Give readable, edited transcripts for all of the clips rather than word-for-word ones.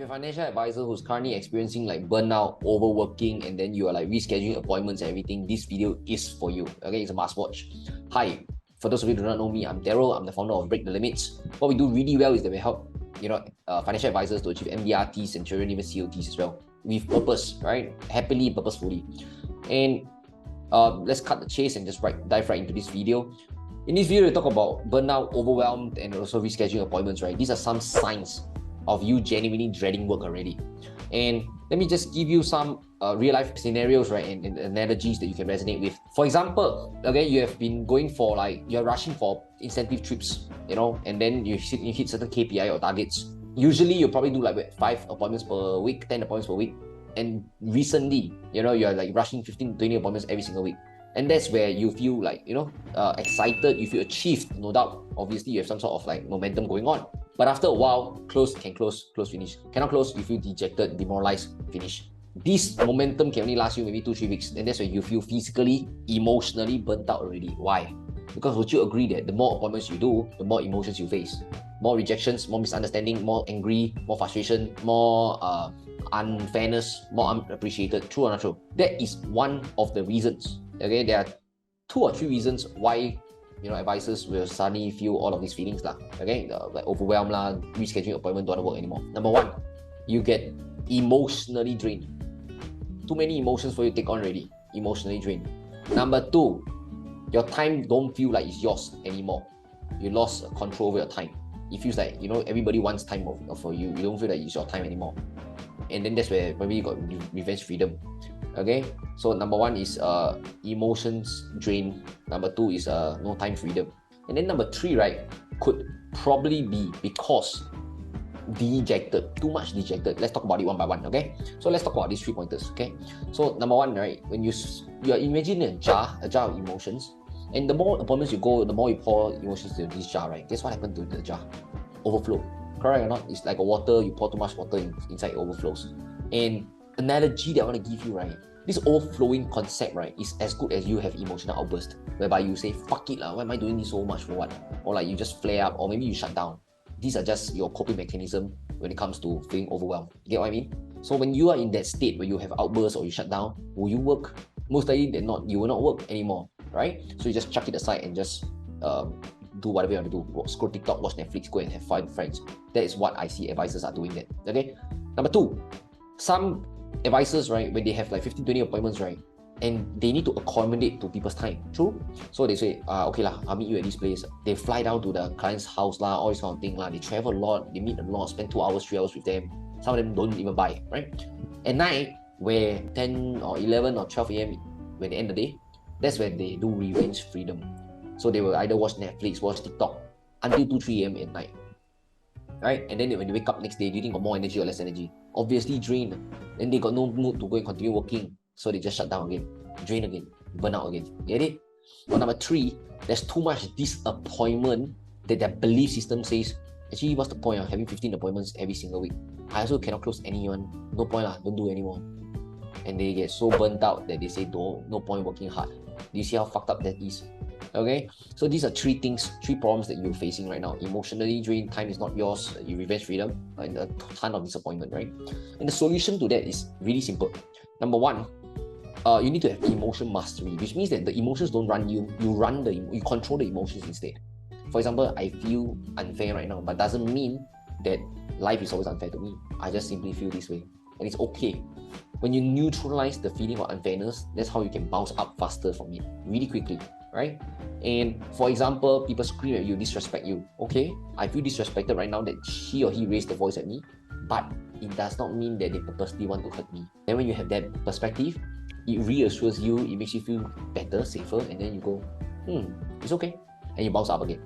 you're a financial advisor who's currently experiencing like burnout, overworking, and then you are like rescheduling appointments and everything, this video is for you. Okay, it's a must watch. Hi, for those of you who do not know me, I'm Daryl. I'm the founder of Break the Limits. What we do really well is that we help financial advisors to achieve MDRTs, Centurion, even COTs as well, with purpose, right? Happily, purposefully. And let's cut the chase and just dive right into this video. In this video, we talk about burnout, overwhelmed, and also rescheduling appointments, right? These are some signs of you genuinely dreading work already. And let me just give you some real life scenarios, right, and analogies that you can resonate with. For example, okay, you have been going for you're rushing for incentive trips, and then you hit certain KPI or targets. Usually you probably do like 5 appointments per week, 10 appointments per week. And recently, you're like rushing 15 to 20 appointments every single week. And that's where you feel excited, you feel achieved, no doubt. Obviously, you have some sort of momentum going on. But after a while, close, finish. Cannot close, you feel dejected, demoralized, finish. This momentum can only last you maybe 2-3 weeks. And that's where you feel physically, emotionally burnt out already. Why? Because would you agree that the more appointments you do, the more emotions you face? More rejections, more misunderstanding, more angry, more frustration, more unfairness, more unappreciated. True or not true? That is one of the reasons. Okay, there are 2 or 3 reasons why advisors will suddenly feel all of these feelings okay, like overwhelmed rescheduling appointment, don't want to work anymore. Number 1, you get emotionally drained. Too many emotions for you to take on already. Emotionally drained. Number 2, your time don't feel like it's yours anymore. You lost control over your time. It feels like everybody wants time for you. You don't feel like it's your time anymore. And then that's where maybe you got revenge freedom. Okay, so number 1 is emotions drain. Number 2 is no time freedom. And then number 3, right, could probably be because dejected, too much dejected. Let's talk about it one by one, okay? So let's talk about these 3 pointers, okay? So number 1, right, when you are imagining a jar of emotions, and the more appointments you go, the more you pour emotions into this jar, right? Guess what happened to the jar? Overflow. Correct or not? It's like a water, you pour too much water inside, it overflows. And analogy that I want to give you, right, this overflowing concept, right, is as good as you have emotional outburst, whereby you say, fuck it why am I doing this so much for what? Or you just flare up, or maybe you shut down. These are just your coping mechanism when it comes to feeling overwhelmed. You get what I mean? So when you are in that state where you have outbursts or you shut down, will you work? Most likely than not, you will not work anymore, right? So you just chuck it aside and just do whatever you want to do. Scroll TikTok, watch Netflix, go and have fun with friends. That is what I see advisors are doing that. Okay? Number 2, some advisors, right, when they have 15-20 appointments, right, and they need to accommodate to people's time. True? So they say, okay I'll meet you at this place. They fly down to the client's house all this kind of thing They travel a lot, they meet a lot, spend 2 hours, 3 hours with them. Some of them don't even buy, right? At night, where 10 or 11 or 12 a.m. when they end the day, that's when they do revenge freedom. So they will either watch Netflix, watch TikTok until 2-3 a.m. at night, right? And then when they wake up next day, do you think got more energy or less energy? Obviously drained. Then they got no mood to go and continue working, so they just shut down again, drain again, burn out again. Get it? Or number 3, there's too much disappointment that their belief system says, actually, what's the point of having 15 appointments every single week? I also cannot close anyone. No point don't do anymore. And they get so burnt out that they say, no point working hard. Do you see how fucked up that is? Okay, so these are 3 problems that you're facing right now. Emotionally drained, time is not yours, you revenge freedom, and a ton of disappointment, right? And the solution to that is really simple. Number 1, you need to have emotion mastery, which means that the emotions don't run you, you control the emotions instead. For example, I feel unfair right now, but doesn't mean that life is always unfair to me. I just simply feel this way, and it's okay. When you neutralize the feeling of unfairness, that's how you can bounce up faster from it, really quickly, right? And for example, people scream at you, disrespect you. Okay, I feel disrespected right now that she or he raised the voice at me, but it does not mean that they purposely want to hurt me. Then when you have that perspective, it reassures you, it makes you feel better, safer, and then you go, it's okay, and you bounce up again.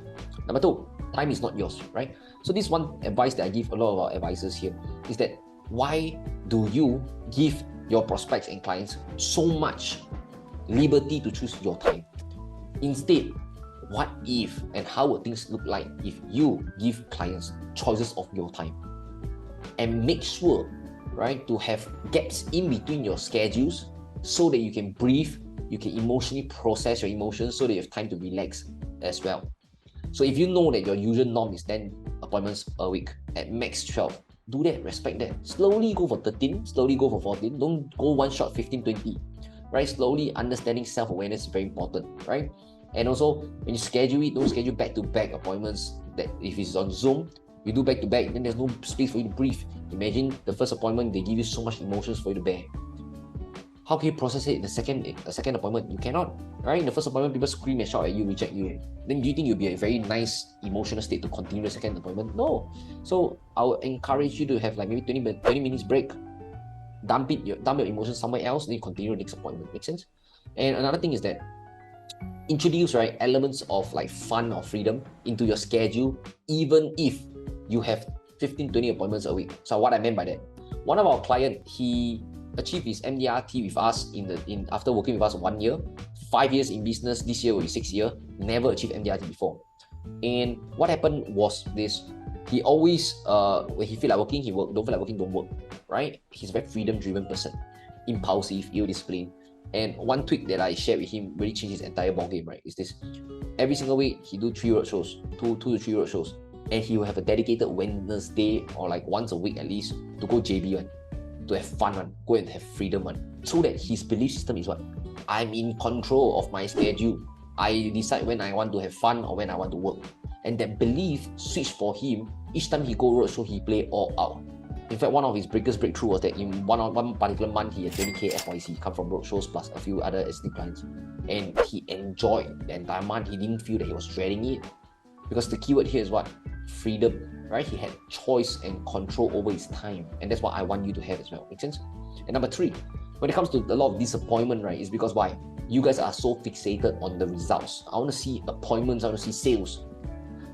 Number 2, time is not yours, right? So this one advice that I give a lot of our advisors here is that why do you give your prospects and clients so much liberty to choose your time? Instead, what if and how would things look like if you give clients choices of your time? And make sure, right, to have gaps in between your schedules so that you can breathe, you can emotionally process your emotions so that you have time to relax as well. So if you know that your usual norm is 10 appointments a week, at max 12, do that, respect that. Slowly go for 13, slowly go for 14. Don't go one shot 15, 20, right? Slowly understanding self-awareness is very important, right? And also, when you schedule it, don't schedule back-to-back appointments. That if it's on Zoom, you do back-to-back, then there's no space for you to breathe. Imagine the first appointment, they give you so much emotions for you to bear. How can you process it in the second appointment? You cannot, right? In the first appointment, people scream and shout at you, reject you. Then do you think you'll be a very nice emotional state to continue the second appointment? No. So I would encourage you to have like maybe 20 minutes break. Dump your emotions somewhere else, then you continue the next appointment. Make sense? And another thing is that introduce, right, elements of like fun or freedom into your schedule, even if you have 15-20 appointments a week. So what I meant by that, one of our clients, he achieved his MDRT with us after working with us 1 year, 5 years in business. This year will be 6 years. Never achieved MDRT before. And what happened was this: he always, when he feel like working, he work. Don't feel like working, don't work. Right? He's a very freedom-driven person, impulsive, ill-disciplined. And one tweak that I shared with him really changed his entire ballgame, right? Is this: every single week he do 3 roadshows, 2 to 3 roadshows, and he will have a dedicated Wednesday or like once a week at least to go JB one, to have fun one, go and have freedom one, so that his belief system is what? I'm in control of my schedule. I decide when I want to have fun or when I want to work. And that belief switched for him. Each time he go roadshow, he play all out. In fact, one of his biggest breakthrough was that in one particular month, he had 20k FYC come from roadshows plus a few other SD clients. And he enjoyed the entire month. He didn't feel that he was dreading it. Because the keyword here is what? Freedom, right? He had choice and control over his time. And that's what I want you to have as well. Make sense? And number 3, when it comes to a lot of disappointment, right, is because why? You guys are so fixated on the results. I want to see appointments, I want to see sales.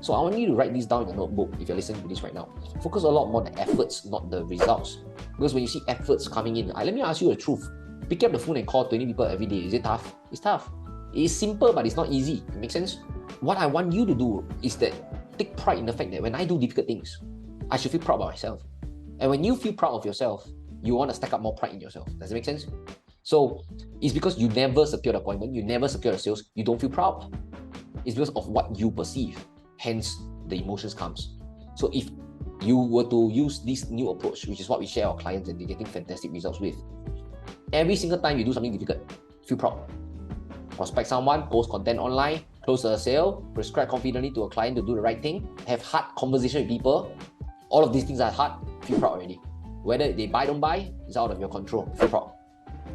So I want you to write this down in your notebook if you're listening to this right now. Focus a lot more on the efforts, not the results. Because when you see efforts coming in, let me ask you the truth. Pick up the phone and call 20 people every day. Is it tough? It's tough. It's simple, but it's not easy. It makes sense? What I want you to do is that take pride in the fact that when I do difficult things, I should feel proud about myself. And when you feel proud of yourself, you want to stack up more pride in yourself. Does it make sense? So it's because you never secured the appointment, you never secured the sales, you don't feel proud. It's because of what you perceive. Hence, the emotions comes. So if you were to use this new approach, which is what we share our clients and they're getting fantastic results with, every single time you do something difficult, feel proud. Prospect someone, post content online, close a sale, prescribe confidently to a client to do the right thing, have hard conversation with people. All of these things are hard, feel proud already. Whether they buy, don't buy, it's out of your control. Feel proud.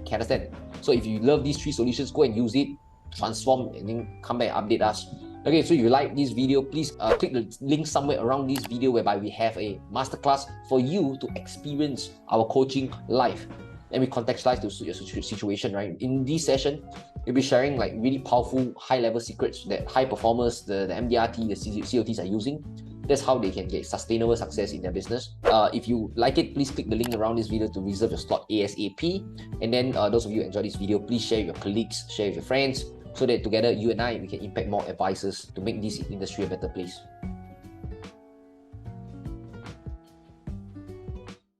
Can understand? So if you love these 3 solutions, go and use it, transform, and then come back and update us. Okay, so if you like this video, please click the link somewhere around this video whereby we have a masterclass for you to experience our coaching live. And we contextualize to suit your situation, right? In this session, we'll be sharing like really powerful high-level secrets that high performers, the MDRT, the COTs are using. That's how they can get sustainable success in their business. If you like it, please click the link around this video to reserve your slot ASAP. And then those of you who enjoy this video, please share with your colleagues, share with your friends, so that together, you and I, we can impact more advisors to make this industry a better place.